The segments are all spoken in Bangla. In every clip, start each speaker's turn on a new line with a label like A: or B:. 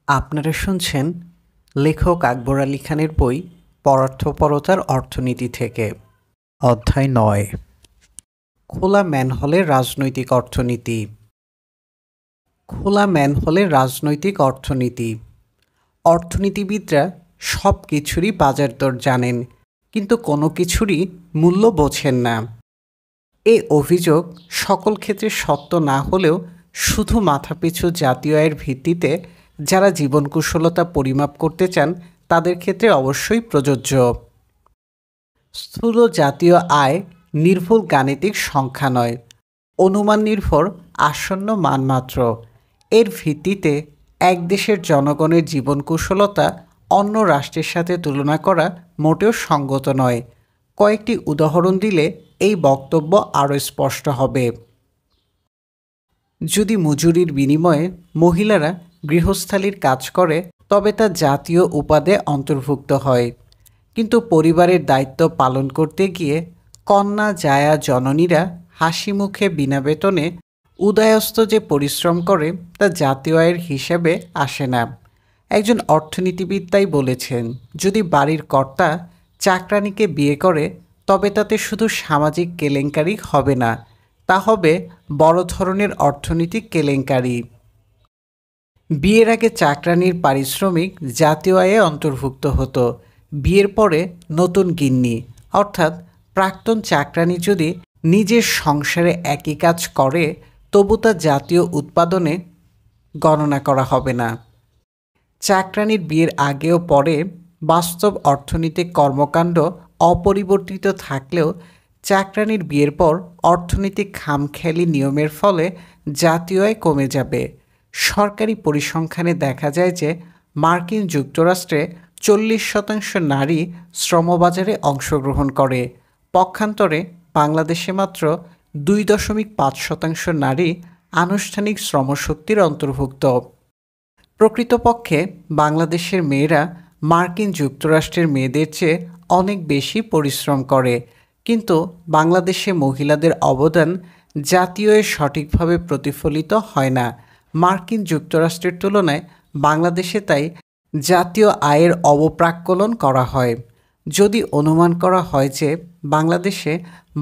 A: আপনারা শুনছেন লেখক আকবর আলী খানের বই পরার্থপরতার অর্থনীতি থেকে। অধ্যায় ৯, খোলা ম্যানহোলের রাজনৈতিক অর্থনীতি। খোলা ম্যানহোলের রাজনৈতিক অর্থনীতি। অর্থনীতিবিদরা সব কিছুরই বাজার দর জানেন, কিন্তু কোনো কিছুরই মূল্য বোঝেন না। এ অভিযোগ সকল ক্ষেত্রে সত্য না হলেও শুধু মাথাপিছু জাতীয় আয়ের ভিত্তিতে যারা জীবনকুশলতা পরিমাপ করতে চান তাদের ক্ষেত্রে অবশ্যই প্রযোজ্য। স্থূল জাতীয় আয় নির্ভুল গাণিতিক সংখ্যা নয়, অনুমান নির্ভর আসন্ন মানমাত্র। এর ভিত্তিতে এক দেশের জনগণের জীবনকুশলতা অন্য রাষ্ট্রের সাথে তুলনা করা মোটেও সঙ্গত নয়। কয়েকটি উদাহরণ দিলে এই বক্তব্য আরও স্পষ্ট হবে। যদি মজুরির বিনিময়ে মহিলারা গৃহস্থালির কাজ করে তবে তা জাতীয় উপাদে অন্তর্ভুক্ত হয়, কিন্তু পরিবারের দায়িত্ব পালন করতে গিয়ে কন্যা জায়া জননীরা হাসি মুখে বিনা বেতনে উদয়স্ত যে পরিশ্রম করে তা জাতীয় আয়ের হিসেবে আসে না। একজন অর্থনীতিবিদ তাই বলেছেন, যদি বাড়ির কর্তা চাকরানীকে বিয়ে করে তবে তাতে শুধু সামাজিক কেলেঙ্কারি হবে না, তা হবে বড় ধরনের অর্থনৈতিক কেলেঙ্কারি। বিয়ের আগে চাকরানির পারিশ্রমিক জাতীয় আয়ে অন্তর্ভুক্ত হতো। বিয়ের পরে নতুন গিন্নি অর্থাৎ প্রাক্তন চাকরানি যদি নিজের সংসারে একই কাজ করে তবু তা জাতীয় উৎপাদনে গণনা করা হবে না। চাকরানির বিয়ের আগে ও পরে বাস্তব অর্থনৈতিক কর্মকাণ্ড অপরিবর্তিত থাকলেও চাকরানির বিয়ের পর অর্থনৈতিক খামখেয়ালি নিয়মের ফলে জাতীয় আয় কমে যাবে। সরকারি পরিসংখ্যানে দেখা যায় যে মার্কিন যুক্তরাষ্ট্রে 40% নারী শ্রমবাজারে অংশগ্রহণ করে। পক্ষান্তরে বাংলাদেশে মাত্র 2.5% নারী আনুষ্ঠানিক শ্রমশক্তির অন্তর্ভুক্ত। প্রকৃতপক্ষে বাংলাদেশের মেয়েরা মার্কিন যুক্তরাষ্ট্রের মেয়েদের চেয়ে অনেক বেশি পরিশ্রম করে, কিন্তু বাংলাদেশে মহিলাদের অবদান জাতীয় আয়ে সঠিকভাবে প্রতিফলিত হয় না। মার্কিন যুক্তরাষ্ট্রের তুলনায় বাংলাদেশে তাই জাতীয় আয়ের অবপ্রাক্কলন করা হয়। যদি অনুমান করা হয় যে বাংলাদেশে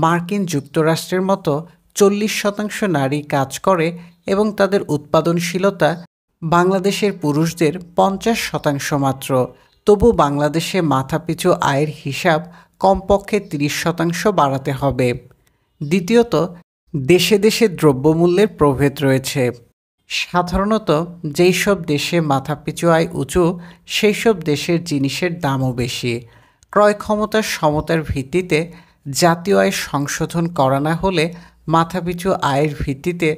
A: মার্কিন যুক্তরাষ্ট্রের মতো 40% নারী কাজ করে এবং তাদের উৎপাদনশীলতা বাংলাদেশের পুরুষদের 50% মাত্র, তবু বাংলাদেশে মাথাপিছু আয়ের হিসাব কমপক্ষে 30% বাড়াতে হবে। দ্বিতীয়ত, দেশে দেশে দ্রব্যমূল্যের প্রভেদ রয়েছে। সাধারণত যেই সব দেশে মাথাপিছু আয় উঁচু সেই সব দেশের জিনিসের দামও বেশি। ক্রয় ক্ষমতার সমতার ভিত্তিতে জাতীয় আয় সংশোধন করা না হলে মাথাপিছু আয়ের ভিত্তিতে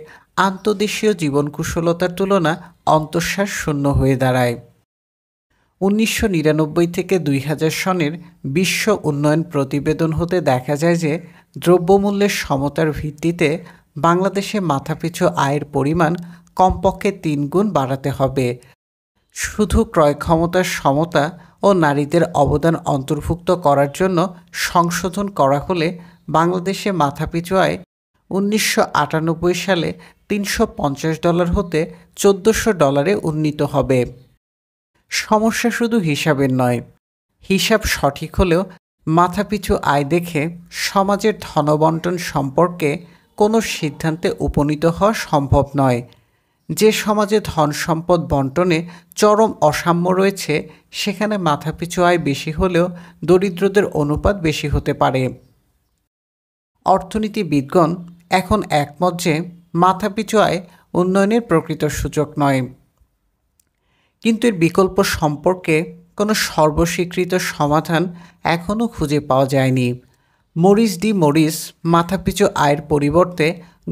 A: আন্তদেশীয় জীবনকুশলতার তুলনা অন্তঃসার শূন্য হয়ে দাঁড়ায়। 1999 থেকে 2000 সনের বিশ্ব উন্নয়ন প্রতিবেদন হতে দেখা যায় যে দ্রব্যমূল্যের সমতার ভিত্তিতে বাংলাদেশে মাথাপিছু আয়ের পরিমাণ কমপক্ষে 3 গুণ বাড়াতে হবে। শুধু ক্রয় ক্ষমতার সমতা ও নারীদের অবদান অন্তর্ভুক্ত করার জন্য সংশোধন করা হলে বাংলাদেশে মাথাপিছু আয় 1998 সালে $350 হতে $1400 উন্নীত হবে। সমস্যা শুধু হিসাবের নয়। হিসাব সঠিক হলেও মাথাপিছু আয় দেখে সমাজের ধনবন্টন সম্পর্কে কোনো সিদ্ধান্তে উপনীত হওয়া সম্ভব নয়। যে সমাজে ধন সম্পদ বন্টনে চরম অসাম্য রয়েছে সেখানে মাথাপিছু আয় বেশি হলেও দরিদ্রদের অনুপাত বেশি হতে পারে। অর্থনীতিবিদগণ এখন একমত যে মাথাপিছু আয় উন্নয়নের প্রকৃত সূচক নয়, কিন্তু এর বিকল্প সম্পর্কে কোনো সর্বস্বীকৃত সমাধান এখনও খুঁজে পাওয়া যায়নি। মরিস ডি মরিস মাথাপিছু আয়ের পরিবর্তে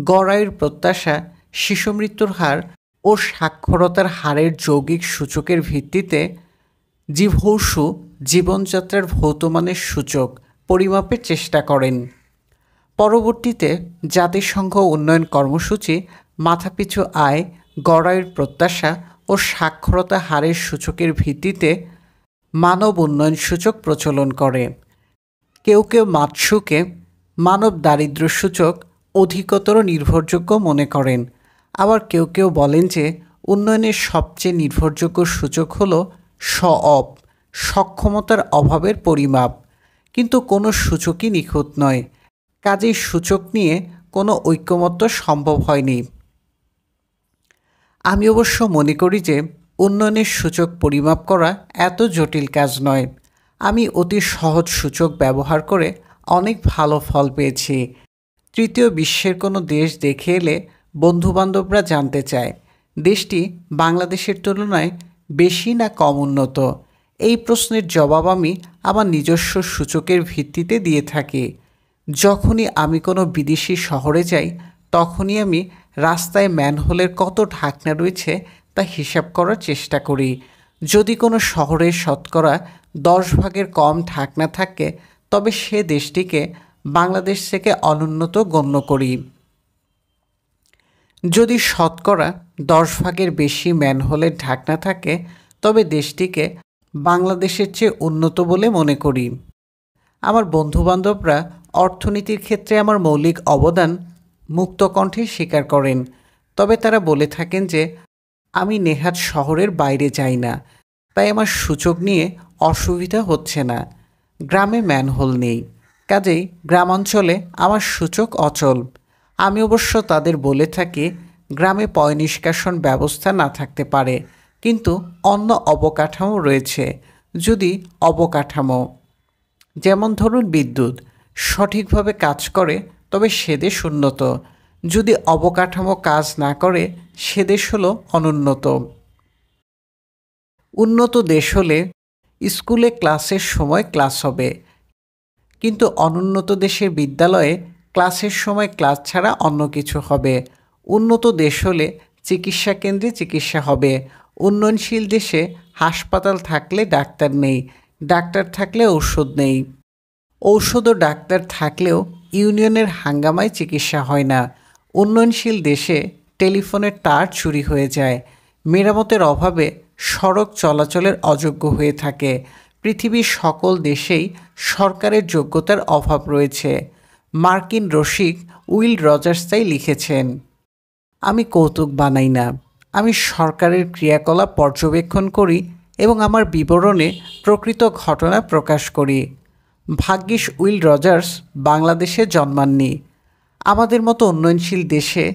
A: গড় আয়ুর প্রত্যাশা, শিশু মৃত্যুর হার ও সাক্ষরতার হারের যৌগিক সূচকের ভিত্তিতে জীবহৌষু জীবনযাত্রার ভৌতমানের সূচক পরিমাপের চেষ্টা করেন। পরবর্তীতে জাতিসংঘ উন্নয়ন কর্মসূচি মাথাপিছু আয়, গড় আয়ুর প্রত্যাশা ও সাক্ষরতা হারের সূচকের ভিত্তিতে মানব উন্নয়ন সূচক প্রচলন করে। কেউ কেউ মাতসুকে মানব দারিদ্র্য সূচক অধিকতর নির্ভরযোগ্য মনে করেন, আবার কেউ কেউ বলেন যে উন্নয়নের সবচেয়ে নির্ভরযোগ্য সূচক হলো সঅপ, সক্ষমতার অভাবের পরিমাপ। কিন্তু কোনো সূচকই নিখুঁত নয়, কাজেই সূচক নিয়ে কোনো ঐকমত্য সম্ভব হয়নি। আমি অবশ্য মনে করি যে উন্নয়নের সূচক পরিমাপ করা এত জটিল কাজ নয়। আমি অতি সহজ সূচক ব্যবহার করে অনেক ভালো ফল পেয়েছি। তৃতীয় বিশ্বের কোনো দেশ দেখে এলে বন্ধুবান্ধবরা জানতে চায় দেশটি বাংলাদেশের তুলনায় বেশি না কম উন্নত। এই প্রশ্নের জবাব আমি আমার নিজস্ব সূচকের ভিত্তিতে দিয়ে থাকি। যখনই আমি কোনো বিদেশি শহরে যাই তখনই আমি রাস্তায় ম্যানহোলের কত ঢাকনা রয়েছে তা হিসাব করার চেষ্টা করি। যদি কোনো শহরে শতকরা 10 ভাগের কম ঢাকনা থাকে তবে সে দেশটিকে বাংলাদেশ থেকে অনুন্নত গণ্য করি। যদি শতকরা 10 ভাগের বেশি ম্যানহোলের ঢাকনা থাকে তবে দেশটিকে বাংলাদেশের চেয়ে উন্নত বলে মনে করি। আমার বন্ধুবান্ধবরা অর্থনীতির ক্ষেত্রে আমার মৌলিক অবদান মুক্ত কণ্ঠে স্বীকার করেন, তবে তারা বলে থাকেন যে আমি নেহাত শহরের বাইরে যাই না, তাই আমার সূচক নিয়ে অসুবিধা হচ্ছে না। গ্রামে ম্যানহোল নেই, কাজেই গ্রামাঞ্চলে আমার সূচক অচল। আমি অবশ্য তাদের বলে থাকি গ্রামে পয় নিষ্কাশন ব্যবস্থা না থাকতে পারে, কিন্তু অন্য অবকাঠামো রয়েছে। যদি অবকাঠামো, যেমন ধরুন বিদ্যুৎ, সঠিকভাবে কাজ করে তবে সে দেশ উন্নত। যদি অবকাঠামো কাজ না করে সে দেশ হলো অনুন্নত। উন্নত দেশ হলে স্কুলে ক্লাসের সময় ক্লাস হবে, কিন্তু অনুন্নত দেশের বিদ্যালয়ে ক্লাসের সময় ক্লাস ছাড়া অন্য কিছু হবে। উন্নত দেশ হলে চিকিৎসা কেন্দ্রে চিকিৎসা হবে। উন্নয়নশীল দেশে হাসপাতাল থাকলে ডাক্তার নেই, ডাক্তার থাকলে ঔষধ নেই, ঔষধ ও ডাক্তার থাকলেও ইউনিয়নের হাঙ্গামায় চিকিৎসা হয় না। উন্নয়নশীল দেশে টেলিফোনের তার চুরি হয়ে যায়, মেরামতের অভাবে সড়ক চলাচলের অযোগ্য হয়ে থাকে। পৃথিবীর সকল দেশেই সরকারের যোগ্যতার অভাব রয়েছে। মার্কিন রসিক উইল রজার্স তাই লিখেছেন, আমি কৌতুক বানাই না, আমি সরকারের ক্রিয়াকলাপ পর্যবেক্ষণ করি এবং আমার বিবরণে প্রকৃত ঘটনা প্রকাশ করি। ভাগ্যিস উইল রজার্স বাংলাদেশে জন্মাননি। আমাদের মতো উন্নয়নশীল দেশে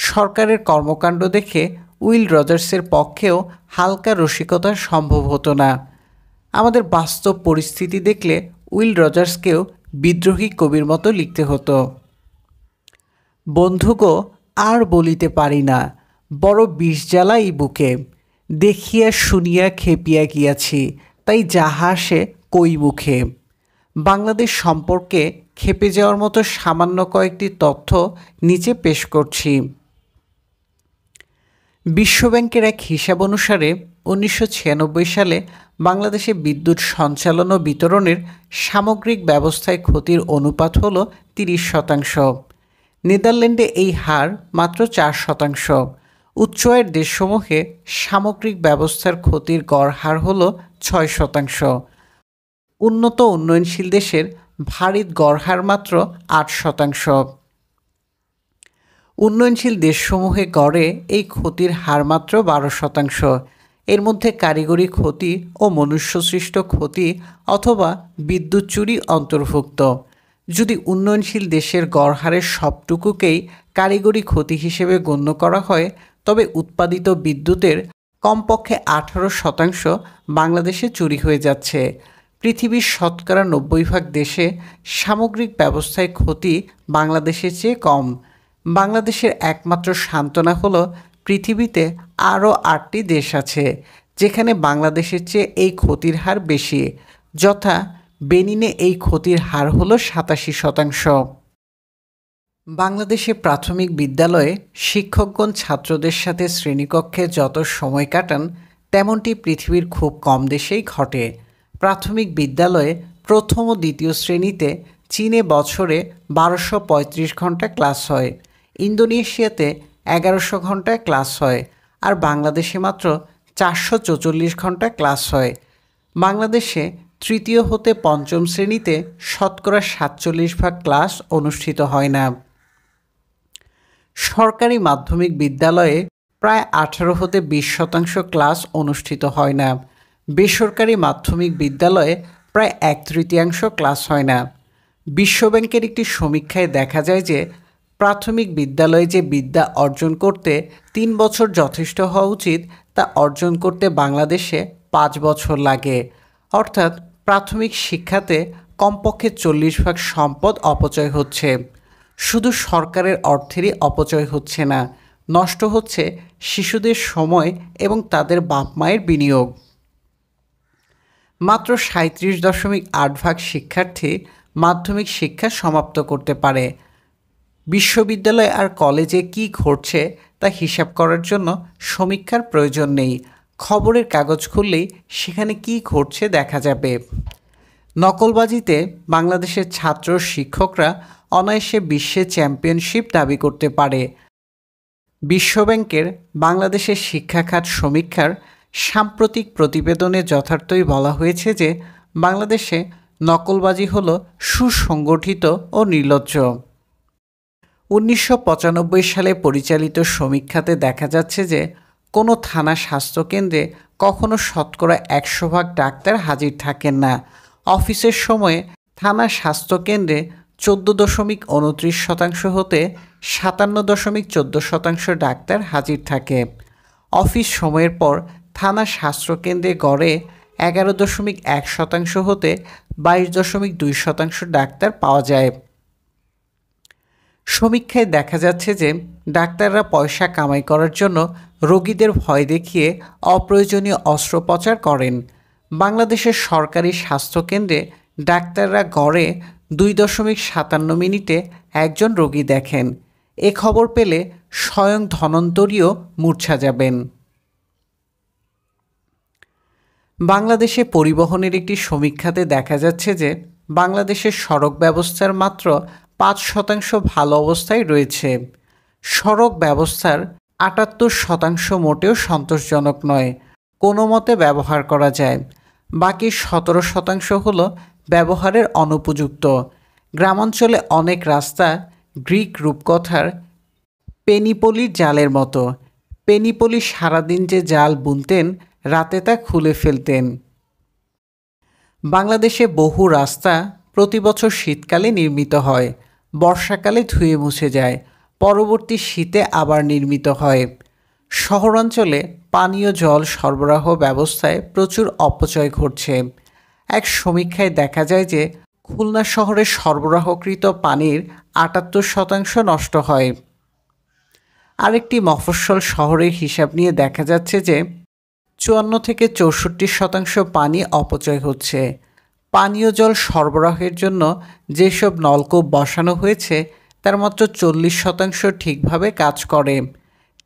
A: সরকারের কর্মকাণ্ড দেখে উইল রজার্সের পক্ষেও হালকা রসিকতা সম্ভব হতো না। আমাদের বাস্তব পরিস্থিতি দেখলে উইল রজার্সকেও বিদ্রোহী কবির মতো লিখতে হতো। বন্ধুগো, আর বলিতে পারি না, বড় বিষ জ্বালা এই বুকে, দেখিয়া শুনিয়া খেপিয়া গিয়াছি, তাই যাহা আসে কই মুখে। বাংলাদেশ সম্পর্কে খেপে যাওয়ার মতো সামান্য কয়েকটি তথ্য নিচে পেশ করছি। বিশ্বব্যাংকের এক হিসাব অনুসারে 1996 সালে বাংলাদেশে বিদ্যুৎ সঞ্চালন ও বিতরণের সামগ্রিক ব্যবস্থায় ক্ষতির অনুপাত হল 30%। নেদারল্যান্ডে এই হার মাত্র 4%। উচ্চ আয়ের দেশসমূহে সামগ্রিক ব্যবস্থার ক্ষতির গড় হার হল 6%। উন্নত উন্নয়নশীল দেশের ভারিত গড় হার মাত্র 8%। উন্নয়নশীল দেশসমূহে গড়ে এই ক্ষতির হার মাত্র 12%। এর মধ্যে কারিগরি ক্ষতি ও মনুষ্যসৃষ্ট ক্ষতি অথবা বিদ্যুৎ চুরি অন্তর্ভুক্ত। যদি উন্নয়নশীল দেশের গড় হারের সবটুকুকেই কারিগরি ক্ষতি হিসেবে গণ্য করা হয় তবে উৎপাদিত বিদ্যুতের কমপক্ষে 18% বাংলাদেশে চুরি হয়ে যাচ্ছে। পৃথিবীর শতকরা 90% দেশে সামগ্রিক ব্যবস্থায় ক্ষতি বাংলাদেশের চেয়ে কম। বাংলাদেশের একমাত্র সান্ত্বনা হলো পৃথিবীতে আরও 8টি দেশ আছে যেখানে বাংলাদেশের চেয়ে এই ক্ষতির হার বেশি, যথা বেনিনে এই ক্ষতির হার হলো 87%। বাংলাদেশে প্রাথমিক বিদ্যালয়ে শিক্ষকগণ ছাত্রদের সাথে শ্রেণীকক্ষে যত সময় কাটান তেমনটি পৃথিবীর খুব কম দেশেই ঘটে। প্রাথমিক বিদ্যালয়ে প্রথম ও দ্বিতীয় শ্রেণীতে চীনে বছরে 1235 ঘন্টা ক্লাস হয়, ইন্দোনেশিয়াতে 1100 ঘন্টায় ক্লাস হয়, আর বাংলাদেশে মাত্র 444 ঘন্টা ক্লাস হয়। বাংলাদেশে তৃতীয় হতে পঞ্চম শ্রেণীতে শতকরা 47% ক্লাস অনুষ্ঠিত হয় না। সরকারি মাধ্যমিক বিদ্যালয়ে প্রায় 18 হতে 20% ক্লাস অনুষ্ঠিত হয় না। বেসরকারি মাধ্যমিক বিদ্যালয়ে প্রায় 1/3 ক্লাস হয় না। বিশ্বব্যাংকের একটি সমীক্ষায় দেখা যায় যে প্রাথমিক বিদ্যালয়ে যে বিদ্যা অর্জন করতে 3 বছর যথেষ্ট হওয়া উচিত তা অর্জন করতে বাংলাদেশে 5 বছর লাগে। অর্থাৎ প্রাথমিক শিক্ষাতে কমপক্ষে 40% সম্পদ অপচয় হচ্ছে। শুধু সরকারের অর্থেরই অপচয় হচ্ছে না, নষ্ট হচ্ছে শিশুদের সময় এবং তাদের বাপ মায়ের বিনিয়োগ। মাত্র 37.8% শিক্ষার্থী মাধ্যমিক শিক্ষা সমাপ্ত করতে পারে। বিশ্ববিদ্যালয় আর কলেজে কি ঘটছে তা হিসাব করার জন্য সমীক্ষার প্রয়োজন নেই। খবরের কাগজ খুললেই সেখানে কি ঘটছে দেখা যাবে। নকলবাজিতে বাংলাদেশের ছাত্র শিক্ষকরা অনায়াসে বিশ্বে চ্যাম্পিয়নশিপ দাবি করতে পারে। বিশ্বব্যাংকের বাংলাদেশের শিক্ষাখাত সমীক্ষার সাম্প্রতিক প্রতিবেদনে যথার্থই বলা হয়েছে যে বাংলাদেশে নকলবাজি হল সুসংগঠিত ও নির্লজ্জ। 1995 সালে পরিচালিত সমীক্ষাতে দেখা যাচ্ছে যে কোনো থানা স্বাস্থ্যকেন্দ্রে কখনো শতকরা 100% ডাক্তার হাজির থাকেন না। অফিসের সময়ে থানা স্বাস্থ্যকেন্দ্রে 14.29% হতে 57.14% ডাক্তার হাজির থাকে। অফিস সময়ের পর থানা স্বাস্থ্যকেন্দ্রে গড়ে 11.1% হতে 22.2% ডাক্তার পাওয়া যায়। সমীক্ষায় দেখা যাচ্ছে যে ডাক্তাররা পয়সা কামাই করার জন্য রোগীদের ভয় দেখিয়ে অপ্রয়োজনীয় অস্ত্রোপচার করেন। বাংলাদেশের সরকারি স্বাস্থ্যকেন্দ্রে ডাক্তাররা গড়ে 2.57 মিনিটে একজন রোগী দেখেন। এ খবর পেলে স্বয়ং ধনন্তরীও মূর্ছা যাবেন। বাংলাদেশে পরিবহনের একটি সমীক্ষাতে দেখা যাচ্ছে যে বাংলাদেশের সড়ক ব্যবস্থার মাত্র 5% ভালো অবস্থায় রয়েছে। সড়ক ব্যবস্থার 78% মোটেও সন্তোষজনক নয়, কোনো মতে ব্যবহার করা যায়। বাকি 17% হলো ব্যবহারের অনুপযুক্ত। গ্রামাঞ্চলে অনেক রাস্তা গ্রিক রূপকথার পেনিপলির জালের মতো। পেনিপলি সারাদিন যে জাল বুনতেন, রাতে তা খুলে ফেলতেন। বাংলাদেশে বহু রাস্তা প্রতি বছর শীতকালে নির্মিত হয়, বর্ষাকালে ধুয়ে মুছে যায়, পরবর্তী শীতে আবার নির্মিত হয়। শহরাঞ্চলে পানীয় জল সরবরাহ ব্যবস্থায় প্রচুর অপচয় ঘটছে। এক সমীক্ষায় দেখা যায় যে খুলনা শহরে সরবরাহকৃত পানির 78% নষ্ট হয়। আরেকটি মফস্বল শহরের হিসাব নিয়ে দেখা যাচ্ছে যে 54 থেকে 64% পানি অপচয় হচ্ছে। পানীয় জল সরবরাহের জন্য যেসব নলকূপ বসানো হয়েছে তার মাত্র 40% ঠিকভাবে কাজ করে,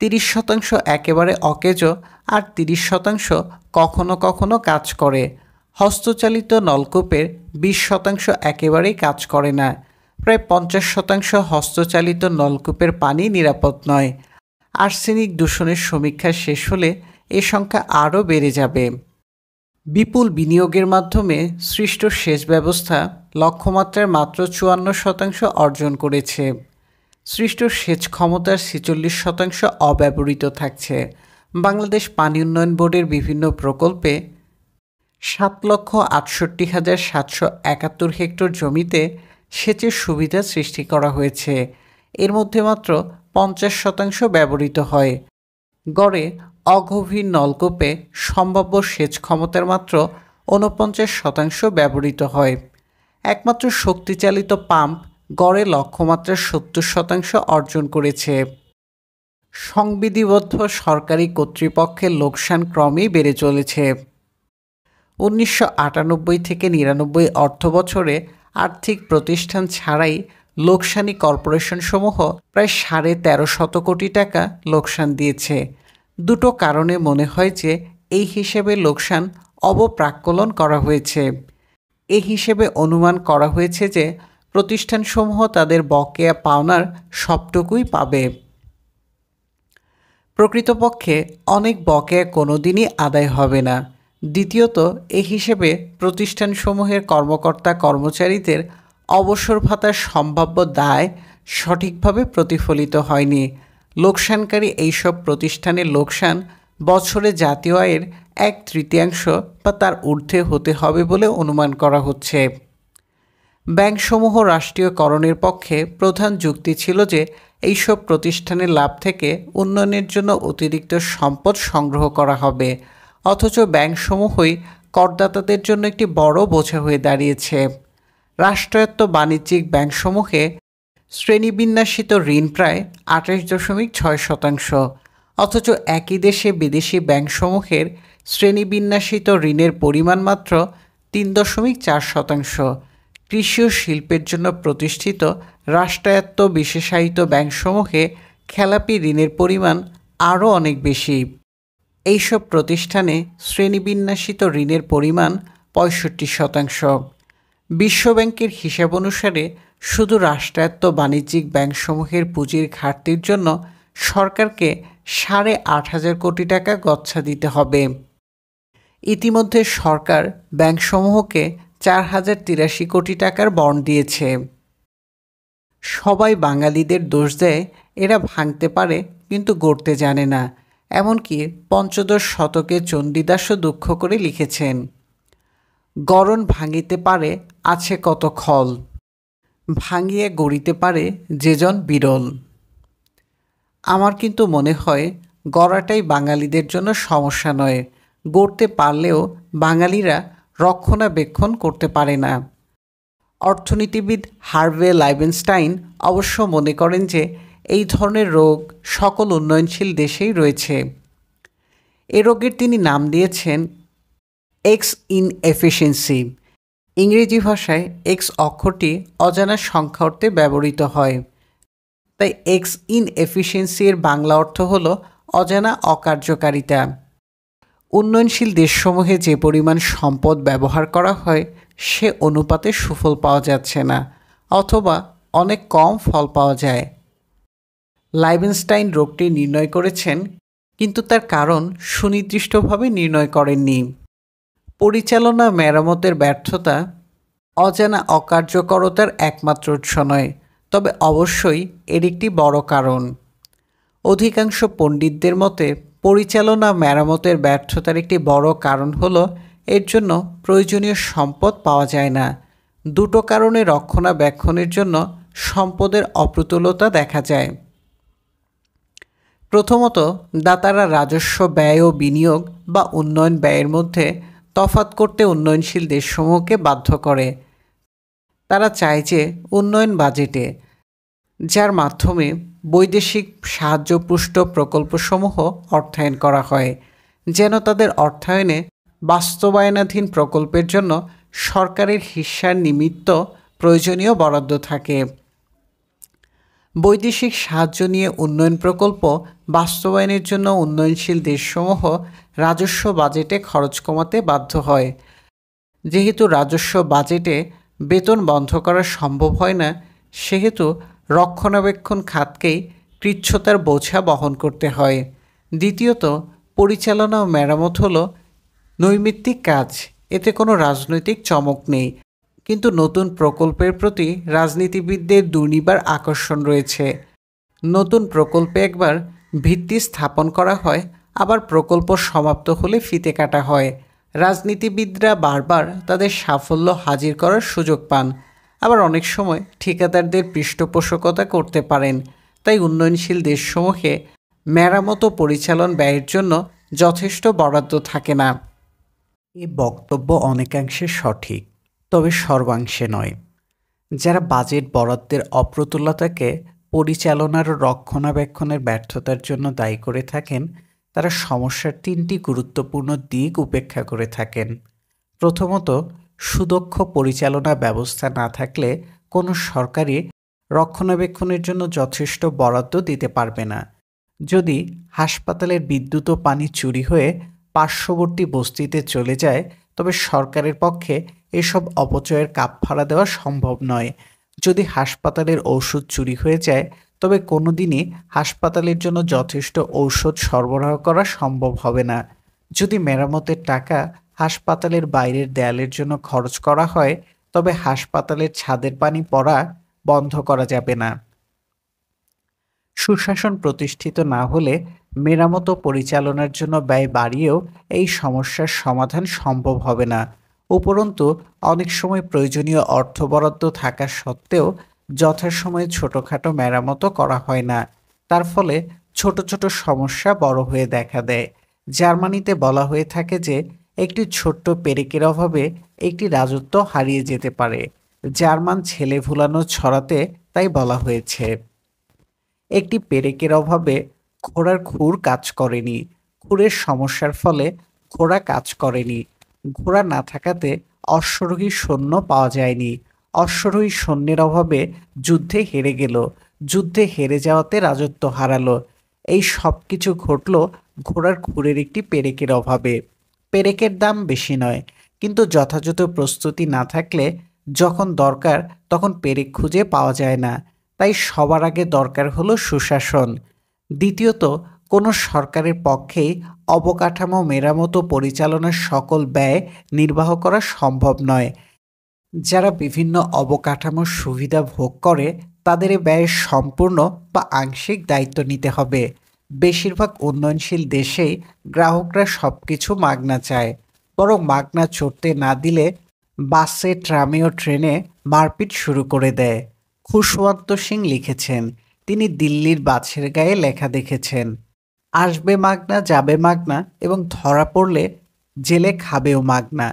A: 30% একেবারে অকেজো, আর 30% কখনো কখনো কাজ করে। হস্তচালিত নলকূপের 20% একেবারেই কাজ করে না। প্রায় 50% হস্তচালিত নলকূপের পানি নিরাপদ নয়। আর্সেনিক দূষণের সমীক্ষা শেষ হলে এ সংখ্যা আরও বেড়ে যাবে। বিপুল বিনিয়োগের মাধ্যমে সৃষ্ট সেচ ব্যবস্থা লক্ষ্যমাত্রার মাত্র 54% অর্জন করেছে। সৃষ্ট সেচ ক্ষমতার 46% অব্যবহৃত থাকছে। বাংলাদেশ পানি উন্নয়ন বোর্ডের বিভিন্ন প্রকল্পে 7,68,771 হেক্টর জমিতে সেচের সুবিধা সৃষ্টি করা হয়েছে। এর মধ্যে মাত্র 50% ব্যবহৃত হয়। গড়ে অগভীর নলকূপে সম্ভাব্য সেচ ক্ষমতার মাত্র 49% ব্যবহৃত হয়। একমাত্র শক্তিচালিত পাম্প গড়ে লক্ষ্যমাত্রার 70% অর্জন করেছে। সংবিধিবদ্ধ সরকারি কর্তৃপক্ষের লোকসান ক্রমেই বেড়ে চলেছে। 1998 থেকে 99 অর্থবছরে আর্থিক প্রতিষ্ঠান ছাড়াই লোকসানি কর্পোরেশনসমূহ প্রায় 13.5 কোটি টাকা লোকসান দিয়েছে। দুটো কারণে মনে হয় যে এই হিসেবে লোকসান অবপ্রাক্কলন করা হয়েছে। এই হিসেবে অনুমান করা হয়েছে যে প্রতিষ্ঠানসমূহ তাদের বকেয়া পাওনার সবটুকুই পাবে। প্রকৃতপক্ষে অনেক বকেয়া কোনোদিনই আদায় হবে না। দ্বিতীয়ত, এই হিসেবে প্রতিষ্ঠানসমূহের কর্মকর্তা কর্মচারীদের অবসর ভাতার সম্ভাব্য দায় সঠিকভাবে প্রতিফলিত হয়নি। লোকসানকারী এইসব প্রতিষ্ঠানের লোকসান বছরে জাতীয় আয়ের 1/3 বা তার ঊর্ধ্বে হতে হবে বলে অনুমান করা হচ্ছে। ব্যাংকসমূহ রাষ্ট্রীয়করণের পক্ষে প্রধান যুক্তি ছিল যে এইসব প্রতিষ্ঠানের লাভ থেকে উন্নয়নের জন্য অতিরিক্ত সম্পদ সংগ্রহ করা হবে, অথচ ব্যাংকসমূহই করদাতাদের জন্য একটি বড় বোঝা হয়ে দাঁড়িয়েছে। রাষ্ট্রায়ত্ত বাণিজ্যিক ব্যাংকসমূহে শ্রেণীবিন্যাসিত ঋণ প্রায় 28.6%, অথচ একই দেশে বিদেশি ব্যাংকসমূহের শ্রেণীবিন্যাসিত ঋণের পরিমাণ মাত্র 3.4%। কৃষি ও শিল্পের জন্য প্রতিষ্ঠিত রাষ্ট্রায়ত্ত বিশেষায়িত ব্যাংকসমূহে খেলাপি ঋণের পরিমাণ আরও অনেক বেশি। এইসব প্রতিষ্ঠানে শ্রেণীবিন্যাসিত ঋণের পরিমাণ 65%। বিশ্বব্যাংকের হিসাব অনুসারে শুধু রাষ্ট্রায়ত্ত বাণিজ্যিক ব্যাংকসমূহের পুঁজির ঘাটতির জন্য সরকারকে 8,500 কোটি টাকা গচ্ছা দিতে হবে। ইতিমধ্যে সরকার ব্যাংকসমূহকে 4,083 কোটি টাকার বন্ড দিয়েছে। সবাই বাঙালিদের দোষ দেয় এরা ভাঙতে পারে কিন্তু গড়তে জানে না। এমনকি পঞ্চদশ শতকে চণ্ডীদাসও দুঃখ করে লিখেছেন, গড়ন ভাঙিতে পারে আছে কত খল, ভাঙিয়ে গড়িতে পারে যেজন বিরল। আমার কিন্তু মনে হয় গড়াটাই বাঙালিদের জন্য সমস্যা নয়, গড়তে পারলেও বাঙালিরা রক্ষণাবেক্ষণ করতে পারে না। অর্থনীতিবিদ হার্ভে লাইবেনস্টাইন অবশ্য মনে করেন যে এই ধরনের রোগ সকল উন্নয়নশীল দেশেই রয়েছে। এ রোগের তিনি নাম দিয়েছেন এক্স ইনএফিসিয়েন্সি। ইংরেজি ভাষায় এক্স অক্ষরটি অজানা সংখ্যা অর্থে ব্যবহৃত হয়, তাই এক্স ইনএফিসিয়েন্সি এর বাংলা অর্থ হল অজানা অকার্যকারিতা। উন্নয়নশীল দেশসমূহে যে পরিমাণ সম্পদ ব্যবহার করা হয় সে অনুপাতে সুফল পাওয়া যাচ্ছে না, অথবা অনেক কম ফল পাওয়া যায়। লাইবেনস্টাইন রোগটি নির্ণয় করেছেন, কিন্তু তার কারণ সুনির্দিষ্টভাবে নির্ণয় করেননি। পরিচালনা মেরামতের ব্যর্থতা অজানা অকার্যকরতার একমাত্র উৎস নয়, তবে অবশ্যই এর একটি বড় কারণ। অধিকাংশ পণ্ডিতদের মতে পরিচালনা মেরামতের ব্যর্থতার একটি বড় কারণ হলো এর জন্য প্রয়োজনীয় সম্পদ পাওয়া যায় না। দুটো কারণে রক্ষণাবেক্ষণের জন্য সম্পদের অপ্রতুলতা দেখা যায়। প্রথমত, দাতারা রাজস্ব ব্যয় ও বিনিয়োগ বা উন্নয়ন ব্যয়ের মধ্যে তফাৎ করতে উন্নয়নশীল দেশসমূহকে বাধ্য করে। তারা চায় যে উন্নয়ন বাজেটে, যার মাধ্যমে বৈদেশিক সাহায্যপুষ্ট প্রকল্পসমূহ অর্থায়ন করা হয়, যেন তাদের অর্থায়নে বাস্তবায়নাধীন প্রকল্পের জন্য সরকারের হিস্যার নিমিত্ত প্রয়োজনীয় বরাদ্দ থাকে। বৈদেশিক সাহায্য নিয়ে উন্নয়ন প্রকল্প বাস্তবায়নের জন্য উন্নয়নশীল দেশসমূহ রাজস্ব বাজেটে খরচ কমাতে বাধ্য হয়। যেহেতু রাজস্ব বাজেটে বেতন বন্ধ করা সম্ভব হয় না, সেহেতু রক্ষণাবেক্ষণ খাতকেই কৃচ্ছতার বোঝা বহন করতে হয়। দ্বিতীয়ত, পরিচালনা ও মেরামত হলো নৈমিত্তিক কাজ, এতে কোনো রাজনৈতিক চমক নেই, কিন্তু নতুন প্রকল্পের প্রতি রাজনীতিবিদদের দুর্নিবার আকর্ষণ রয়েছে। নতুন প্রকল্পে একবার ভিত্তি স্থাপন করা হয়, আবার প্রকল্প সমাপ্ত হলে ফিতে কাটা হয়। রাজনীতিবিদরা বারবার তাদের সাফল্য হাজির করার সুযোগ পান, আবার অনেক সময় ঠিকাদারদের পৃষ্ঠপোষকতা করতে পারেন। তাই উন্নয়নশীল দেশসমূহে মেরামত ও পরিচালন ব্যয়ের জন্য যথেষ্ট বরাদ্দ থাকে না। এ বক্তব্য অনেকাংশে সঠিক, তবে সর্বাংশে নয়। যারা বাজেট বরাদ্দের অপ্রতুলতাকে পরিচালনার ও রক্ষণাবেক্ষণের ব্যর্থতার জন্য দায়ী করে থাকেন, তারা সমস্যার 3টি গুরুত্বপূর্ণ দিক উপেক্ষা করে থাকেন। প্রথমত, সুদক্ষ পরিচালনা ব্যবস্থা না থাকলে কোনো সরকারই রক্ষণাবেক্ষণের জন্য যথেষ্ট বরাদ্দ দিতে পারবে না। যদি হাসপাতালের বিদ্যুৎ ও পানি চুরি হয়ে পার্শ্ববর্তী বস্তিতে চলে যায়, তবে সরকারের পক্ষে এসব অপচয়ের কাপফাড়া দেওয়া সম্ভব নয়। যদি হাসপাতালের ঔষধ চুরি হয়ে যায়, তবে কোনোদিনই হাসপাতালের জন্য যথেষ্ট ঔষধ সরবরাহ করা সম্ভব হবে না। যদি মেরামতের টাকা হাসপাতালের বাইরের দেয়ালের জন্য খরচ করা হয়, তবে হাসপাতালের ছাদের পানি পড়া বন্ধ করা যাবে না। সুশাসন প্রতিষ্ঠিত না হলে মেরামত ও পরিচালনার জন্য ব্যয় বাড়িয়েও এই সমস্যার সমাধান সম্ভব হবে না। উপরন্তু অনেক সময় প্রয়োজনীয় অর্থ বরাদ্দ থাকা সত্ত্বেও যথাসময়ে ছোটখাটো মেরামতো করা হয় না। তার ফলে ছোট ছোট সমস্যা বড় হয়ে দেখা দেয়। জার্মানিতে বলা হয়ে থাকে যে একটি ছোট্ট পেরেকের অভাবে একটি রাজত্ব হারিয়ে যেতে পারে। জার্মান ছেলে ভুলানো ছড়াতে তাই বলা হয়েছে। একটি পেরেকের অভাবে ঘোড়ার খুর কাজ করেনি। খুরের সমস্যার ফলে ঘোড়া কাজ করেনি। ঘোড়া না থাকাতে অশ্বারোহী সৈন্য পাওয়া যায়নি। অশ্বারোহী সৈন্যের অভাবে যুদ্ধে হেরে গেল। যুদ্ধে হেরে যাওয়াতে রাজত্ব হারালো। এই সব কিছু ঘটল ঘোড়ার খুরের একটি পেরেকের অভাবে। পেরেকের দাম বেশি নয়, কিন্তু যথাযথ প্রস্তুতি না থাকলে যখন দরকার তখন পেরেক খুঁজে পাওয়া যায় না। তাই সবার আগে দরকার হলো সুশাসন। দ্বিতীয়ত, কোনো সরকারের পক্ষেই অবকাঠামো মেরামত ও পরিচালনার সকল ব্যয় নির্বাহ করা সম্ভব নয়। যারা বিভিন্ন অবকাঠামোর সুবিধা ভোগ করে তাদের এ ব্যয়ের সম্পূর্ণ বা আংশিক দায়িত্ব নিতে হবে। বেশিরভাগ উন্নয়নশীল দেশেই গ্রাহকরা সবকিছু মাগনা চায়, বরং মাগনা চড়তে না দিলে বাসে, ট্রামে ও ট্রেনে মারপিট শুরু করে দেয়। খুশওয়ান্ত সিং লিখেছেন, তিনি দিল্লির বাসের গায়ে লেখা দেখেছেন, আসবে মাগনা, যাবে মাগনা এবং ধরা পড়লে জেলে খাবেও মাগনা।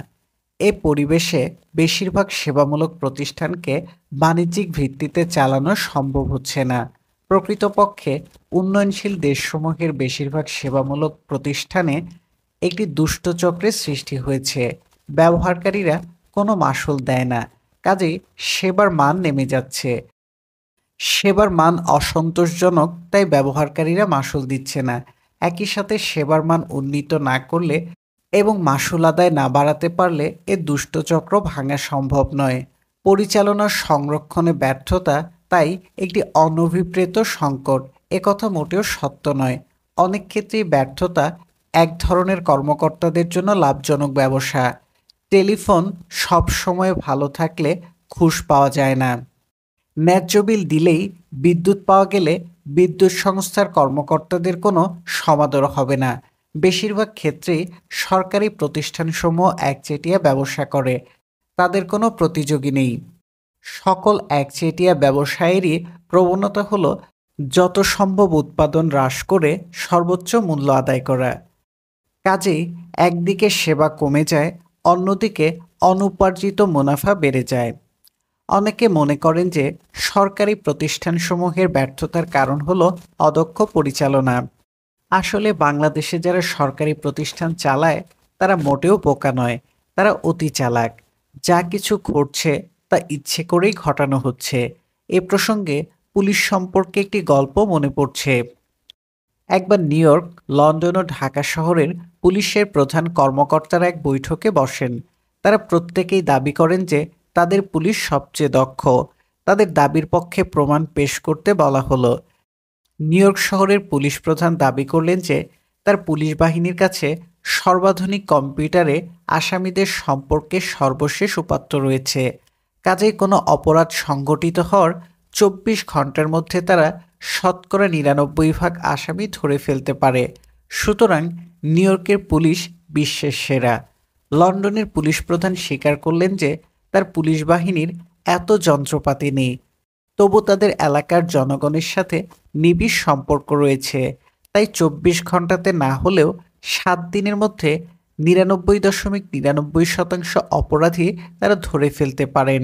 A: এ পরিবেশে বেশিরভাগ সেবামূলক প্রতিষ্ঠানকে বাণিজ্যিক ভিত্তিতে চালানো সম্ভব হচ্ছে না। প্রকৃতপক্ষে উন্নয়নশীল দেশসমূহের বেশিরভাগ সেবামূলক প্রতিষ্ঠানে একটি দুষ্ট চক্রের সৃষ্টি হয়েছে। ব্যবহারকারীরা কোনো মাশুল দেয় না, কাজেই সেবার মান নেমে যাচ্ছে। সেবার মান অসন্তোষজনক, তাই ব্যবহারকারীরা মাশুল দিচ্ছে না। একই সাথে সেবার মান উন্নীত না করলে এবং মাশুল আদায় না বাড়াতে পারলে এ দুষ্টচক্র ভাঙা সম্ভব নয়। পরিচালনার সংরক্ষণে ব্যর্থতা তাই একটি অনভিপ্রেত সংকট, একথা মোটেও সত্য নয়। অনেক ক্ষেত্রেই ব্যর্থতা এক ধরনের কর্মকর্তাদের জন্য লাভজনক ব্যবসা। টেলিফোন সব সময় ভালো থাকলে ঘুষ পাওয়া যায় না। ন্যায্য বিল দিলেই বিদ্যুৎ পাওয়া গেলে বিদ্যুৎ সংস্থার কর্মকর্তাদের কোনো সমাদর হবে না। বেশিরভাগ ক্ষেত্রেই সরকারি প্রতিষ্ঠানসমূহ একচেটিয়া ব্যবসা করে, তাদের কোনো প্রতিযোগী নেই। সকল একচেটিয়া ব্যবসায়েরই প্রবণতা হলো যত সম্ভব উৎপাদন হ্রাস করে সর্বোচ্চ মূল্য আদায় করা। কাজেই একদিকে সেবা কমে যায়, অন্যদিকে অনুপার্জিত মুনাফা বেড়ে যায়। অনেকে মনে করেন যে সরকারি প্রতিষ্ঠানসমূহের ব্যর্থতার কারণ হলো অদক্ষ পরিচালনা। আসলে বাংলাদেশে যারা সরকারি প্রতিষ্ঠান চালায় তারা মোটেও বোকা নয়, তারা অতি চালাক। যা কিছু ঘটছে তা ইচ্ছে করেই ঘটানো হচ্ছে। এ প্রসঙ্গে পুলিশ সম্পর্কে একটি গল্প মনে পড়ছে। একবার নিউ ইয়র্ক, লন্ডন ও ঢাকা শহরের পুলিশের প্রধান কর্মকর্তারা এক বৈঠকে বসেন। তারা প্রত্যেকেই দাবি করেন যে তাদের পুলিশ সবচেয়ে দক্ষ। তাদের দাবির পক্ষে প্রমাণ পেশ করতে বলা হলো। নিউ ইয়র্ক শহরের পুলিশ প্রধান দাবি করলেন যে তার পুলিশ বাহিনীর কাছে সর্বাধুনিক কম্পিউটারে আসামিদের সম্পর্কে সর্বশেষ উপাত্ত রয়েছে। কাজেই কোনো অপরাধ সংঘটিত হওয়ার 24 ঘন্টার মধ্যে তারা শতকরা 99% আসামি ধরে ফেলতে পারে। সুতরাং নিউ ইয়র্কের পুলিশ বিশ্বের সেরা। লন্ডনের পুলিশ প্রধান স্বীকার করলেন যে তার পুলিশ বাহিনীর এত যন্ত্রপাতি নেই, তবু তাদের এলাকার জনগণের সাথে নিবিড় সম্পর্ক রয়েছে। তাই 24 ঘন্টাতে না হলেও 7 দিনের মধ্যে 99.99% অপরাধী তারা ধরে ফেলতে পারেন।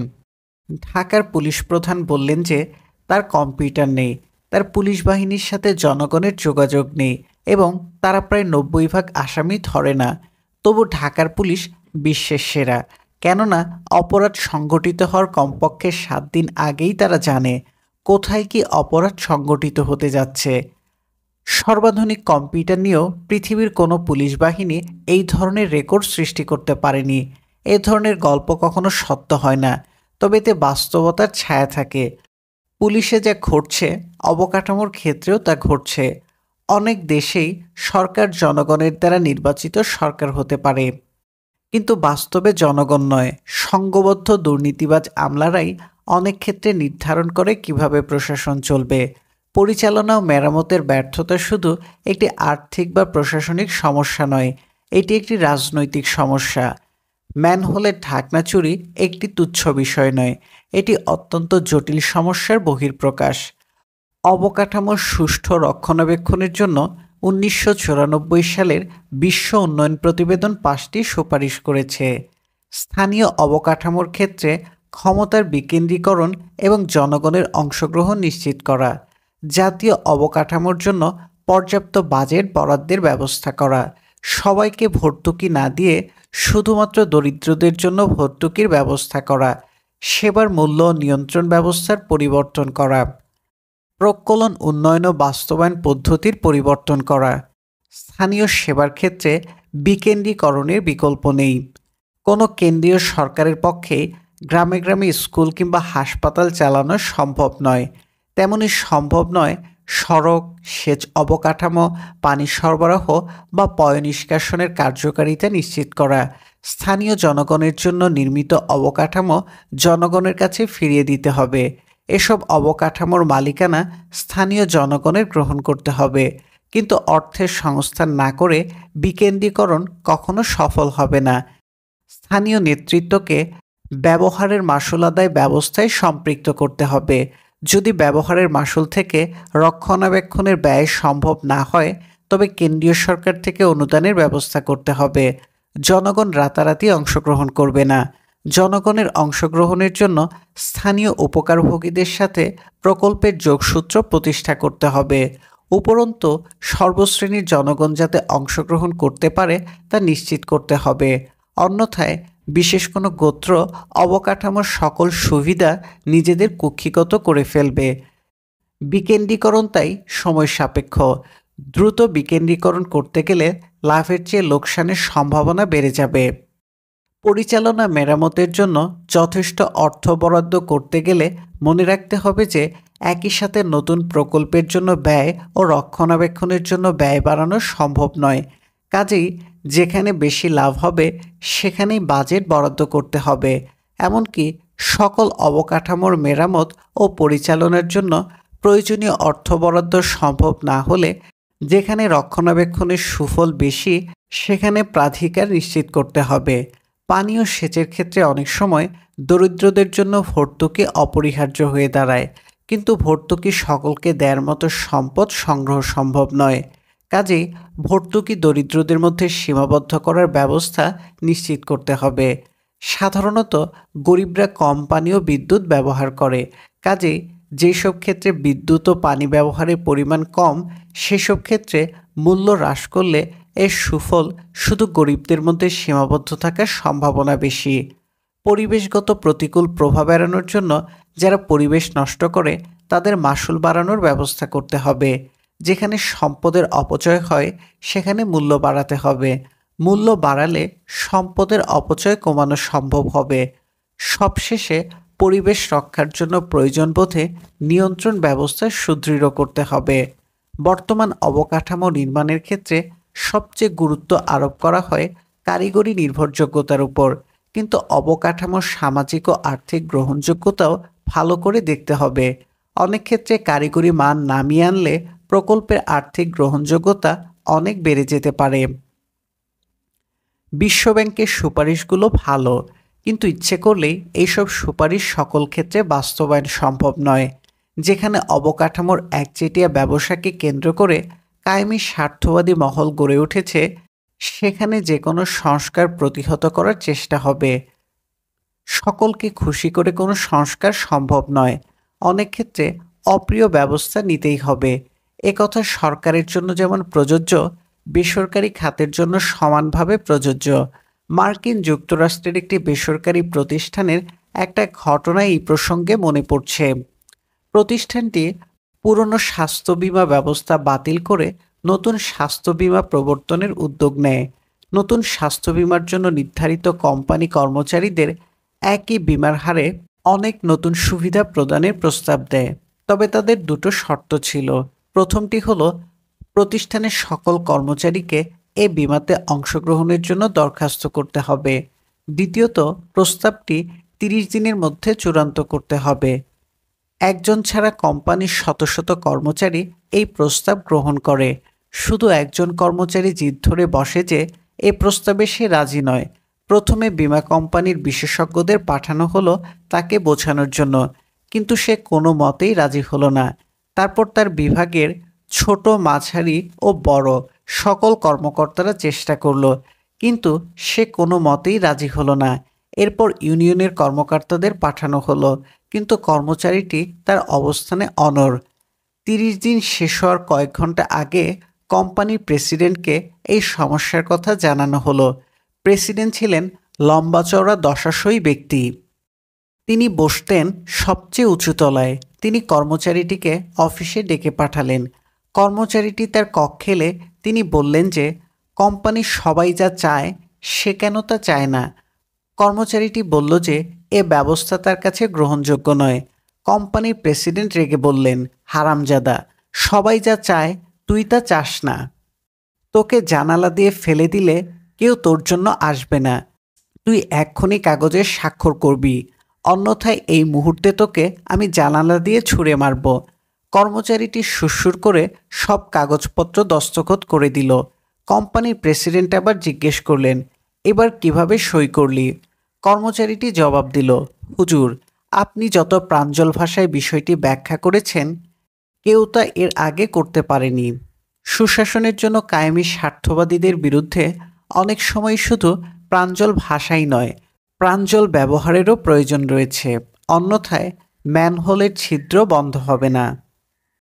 A: ঢাকার পুলিশ প্রধান বললেন যে তার কম্পিউটার নেই, তার পুলিশ বাহিনীর সাথে জনগণের যোগাযোগ নেই এবং তারা প্রায় 90% আসামি ধরে না। তবু ঢাকার পুলিশ বিশ্বের সেরা, কেননা অপরাধ সংঘটিত হওয়ার কমপক্ষে 7 দিন আগেই তারা জানে কোথায় কি অপরাধ সংঘটিত হতে যাচ্ছে। সর্বাধুনিক কম্পিউটার নিয়েও পৃথিবীর কোনো পুলিশ বাহিনী এই ধরনের রেকর্ড সৃষ্টি করতে পারেনি। এ ধরনের গল্প কখনো সত্য হয় না, তবে এতে বাস্তবতার ছায়া থাকে। পুলিশে যা ঘটছে অবকাঠামোর ক্ষেত্রেও তা ঘটছে। অনেক দেশেই সরকার জনগণের দ্বারা নির্বাচিত সরকার হতে পারে, কিন্তু বাস্তবে জনগণ নয়, সংঘবদ্ধ দুর্নীতিবাজ আমলারাই অনেক ক্ষেত্রে নির্ধারণ করে কিভাবে প্রশাসন চলবে। পরিচালনা ও মেরামতের ব্যর্থতা শুধু একটি আর্থিক বা প্রশাসনিক সমস্যা নয়, এটি একটি রাজনৈতিক সমস্যা। ম্যানহোলের ঢাকনা চুরি একটি তুচ্ছ বিষয় নয়, এটি অত্যন্ত জটিল সমস্যার বহিঃপ্রকাশ। অবকাঠামোর সুষ্ঠু রক্ষণাবেক্ষণের জন্য ১৯৯৪ সালের বিশ্ব উন্নয়ন প্রতিবেদন ৫টি সুপারিশ করেছে। স্থানীয় অবকাঠামোর ক্ষেত্রে ক্ষমতার বিকেন্দ্রীকরণ এবং জনগণের অংশগ্রহণ নিশ্চিত করা, জাতীয় অবকাঠামোর জন্য পর্যাপ্ত বাজেট বরাদ্দের ব্যবস্থা করা, সবাইকে ভর্তুকি না দিয়ে শুধুমাত্র দরিদ্রদের জন্য ভর্তুকির ব্যবস্থা করা, সেবার মূল্য ও নিয়ন্ত্রণ ব্যবস্থার পরিবর্তন করা, প্রকলন উন্নয়ন ও বাস্তবায়ন পদ্ধতির পরিবর্তন করা। স্থানীয় সেবার ক্ষেত্রে বিকেন্দ্রীকরণের বিকল্প নেই। কোনো কেন্দ্রীয় সরকারের পক্ষে গ্রামে গ্রামে স্কুল কিংবা হাসপাতাল চালানো সম্ভব নয়। তেমনি সম্ভব নয় সড়ক, সেচ অবকাঠামো, পানি সরবরাহ বা পয়ঃনিষ্কাশনের কার্যকারিতা নিশ্চিত করা। স্থানীয় জনগণের জন্য নির্মিত অবকাঠামো জনগণের কাছে ফিরিয়ে দিতে হবে। এসব অবকাঠামোর মালিকানা স্থানীয় জনগণের গ্রহণ করতে হবে। কিন্তু অর্থের সংস্থান না করে বিকেন্দ্রীকরণ কখনো সফল হবে না। স্থানীয় নেতৃত্বকে ব্যবহারের মাশুল আদায় ব্যবস্থায় সম্পৃক্ত করতে হবে। যদি ব্যবহারের মাশুল থেকে রক্ষণাবেক্ষণের ব্যয় সম্ভব না হয়, তবে কেন্দ্রীয় সরকার থেকে অনুদানের ব্যবস্থা করতে হবে। জনগণ রাতারাতি অংশগ্রহণ করবে না। জনগণের অংশগ্রহণের জন্য স্থানীয় উপকারভোগীদের সাথে প্রকল্পের যোগসূত্র প্রতিষ্ঠা করতে হবে। উপরন্তু সর্বশ্রেণীর জনগণ যাতে অংশগ্রহণ করতে পারে তা নিশ্চিত করতে হবে। অন্যথায় বিশেষ কোনো গোত্র অবকাঠামোর সকল সুবিধা নিজেদের কুক্ষিগত করে ফেলবে। বিকেন্দ্রীকরণ তাই সময় সাপেক্ষ। দ্রুত বিকেন্দ্রীকরণ করতে গেলে লাভের চেয়ে লোকসানের সম্ভাবনা বেড়ে যাবে। পরিচালনা মেরামতের জন্য যথেষ্ট অর্থ বরাদ্দ করতে গেলে মনে রাখতে হবে যে একই সাথে নতুন প্রকল্পের জন্য ব্যয় ও রক্ষণাবেক্ষণের জন্য ব্যয় বাড়ানো সম্ভব নয়। কাজেই যেখানে বেশি লাভ হবে সেখানেই বাজেট বরাদ্দ করতে হবে। এমনকি সকল অবকাঠামোর মেরামত ও পরিচালনার জন্য প্রয়োজনীয় অর্থ বরাদ্দ সম্ভব না হলে যেখানে রক্ষণাবেক্ষণের সুফল বেশি সেখানে প্রাধিকার নিশ্চিত করতে হবে। পানি ও সেচের ক্ষেত্রে অনেক সময় দরিদ্রদের জন্য ভর্তুকি অপরিহার্য হয়ে দাঁড়ায়, কিন্তু ভর্তুকি সকলকে দেওয়ার মতো সম্পদ সংগ্রহ সম্ভব নয়। কাজেই ভর্তুকি দরিদ্রদের মধ্যে সীমাবদ্ধ করার ব্যবস্থা নিশ্চিত করতে হবে। সাধারণত গরিবরা কম পানি ও বিদ্যুৎ ব্যবহার করে। কাজেই যেসব ক্ষেত্রে বিদ্যুৎ ও পানি ব্যবহারের পরিমাণ কম, সেসব ক্ষেত্রে মূল্য হ্রাস করলে এর সুফল শুধু গরিবদের মধ্যে সীমাবদ্ধ থাকার সম্ভাবনা বেশি। পরিবেশগত প্রতিকূল প্রভাব এড়ানোর জন্য যারা পরিবেশ নষ্ট করে তাদের মাশুল বাড়ানোর ব্যবস্থা করতে হবে। যেখানে সম্পদের অপচয় হয় সেখানে মূল্য বাড়াতে হবে। মূল্য বাড়ালে সম্পদের অপচয় কমানো সম্ভব হবে। সবশেষে পরিবেশ রক্ষার জন্য প্রয়োজন বোধে নিয়ন্ত্রণ ব্যবস্থা সুদৃঢ় করতে হবে। বর্তমান অবকাঠামো নির্মাণের ক্ষেত্রে সবচেয়ে গুরুত্ব আরোপ করা হয় কারিগরি নির্ভরযোগ্যতার উপর, কিন্তু অবকাঠামোর সামাজিক ও আর্থিক গ্রহণযোগ্যতাও ভালো করে দেখতে হবে। অনেক ক্ষেত্রে কারিগরি মান নামিয়ে আনলে প্রকল্পের আর্থিক গ্রহণযোগ্যতা অনেক বেড়ে যেতে পারে। বিশ্বব্যাংকের সুপারিশগুলো ভালো, কিন্তু ইচ্ছে করলেই এইসব সুপারিশ সকল ক্ষেত্রে বাস্তবায়ন সম্ভব নয়। যেখানে অবকাঠামোর একচেটিয়া ব্যবসাকে কেন্দ্র করে কায়েমি স্বার্থবাদী মহল গড়ে উঠেছে, সেখানে যে কোনো সংস্কার প্রতিহত করার চেষ্টা হবে। সকলকে খুশি করে কোনো সংস্কার সম্ভব নয়। অনেক ক্ষেত্রে অপ্রিয় ব্যবস্থা নিতেই হবে। একথা সরকারের জন্য যেমন প্রযোজ্য, বেসরকারি খাতের জন্য সমানভাবে প্রযোজ্য। মার্কিন যুক্তরাষ্ট্রের একটি বেসরকারি প্রতিষ্ঠানের একটা ঘটনা এই প্রসঙ্গে মনে পড়ছে। প্রতিষ্ঠানটি পুরনো স্বাস্থ্য বীমা ব্যবস্থা বাতিল করে নতুন স্বাস্থ্য বীমা প্রবর্তনের উদ্যোগ নেয়। নতুন স্বাস্থ্য বীমার জন্য নির্ধারিত কোম্পানি কর্মচারীদের একই বীমার হারে অনেক নতুন সুবিধা প্রদানের প্রস্তাব দেয়। তবে তাদের দুটো শর্ত ছিল। প্রথমটি হলো প্রতিষ্ঠানের সকল কর্মচারীকে এ বীমাতে অংশগ্রহণের জন্য দরখাস্ত করতে হবে। দ্বিতীয়ত, প্রস্তাবটি 30 দিনের মধ্যে চূড়ান্ত করতে হবে। একজন ছাড়া কোম্পানির শত শত কর্মচারী এই প্রস্তাব গ্রহণ করে। শুধু একজন কর্মচারী জিদ ধরে বসে যে এই প্রস্তাবে সে রাজি নয়। প্রথমে বীমা কোম্পানির বিশেষজ্ঞদের পাঠানো হলো তাকে বোঝানোর জন্য, কিন্তু সে কোনো মতেই রাজি হলো না। তারপর তার বিভাগের ছোট, মাঝারি ও বড় সকল কর্মকর্তারা চেষ্টা করলো, কিন্তু সে কোনো মতেই রাজি হলো না। এরপর ইউনিয়নের কর্মকর্তাদের পাঠানো হলো, কিন্তু কর্মচারীটি তার অবস্থানে অনড়। 30 দিন শেষ হওয়ার কয়েক ঘন্টা আগে কোম্পানির প্রেসিডেন্টকে এই সমস্যার কথা জানানো হলো। প্রেসিডেন্ট ছিলেন লম্বা চওড়া দশাসই ব্যক্তি। তিনি বসতেন সবচেয়ে উঁচু তলায়। তিনি কর্মচারীটিকে অফিসে ডেকে পাঠালেন। কর্মচারীটি তার কক্ষে এলে তিনি বললেন যে কোম্পানির সবাই যা চায় সে কেন তা চায় না। কর্মচারীটি বলল যে এ ব্যবস্থা তার কাছে গ্রহণযোগ্য নয়। কোম্পানির প্রেসিডেন্ট রেগে বললেন, হারামজাদা, সবাই যা চায় তুই তা চাস না। তোকে জানালা দিয়ে ফেলে দিলে কেউ তোর জন্য আসবে না। তুই এক্ষুনি কাগজে স্বাক্ষর করবি, অন্যথায় এই মুহূর্তে তোকে আমি জানালা দিয়ে ছুঁড়ে মারব। কর্মচারীটি সুরসুর করে সব কাগজপত্র দস্তখত করে দিল। কোম্পানির প্রেসিডেন্ট আবার জিজ্ঞেস করলেন, এবার কিভাবে সই করলি? কর্মচারীটি জবাব দিল, হুজুর, আপনি যত প্রাঞ্জল ভাষায় বিষয়টি ব্যাখ্যা করেছেন কেউ তা এর আগে করতে পারেনি। সুশাসনের জন্য কায়েমি স্বার্থবাদীদের বিরুদ্ধে অনেক সময় শুধু প্রাঞ্জল ভাষাই নয়, প্রাঞ্জল ব্যবহারেরও প্রয়োজন রয়েছে, অন্যথায় ম্যানহোলের ছিদ্র বন্ধ হবে না।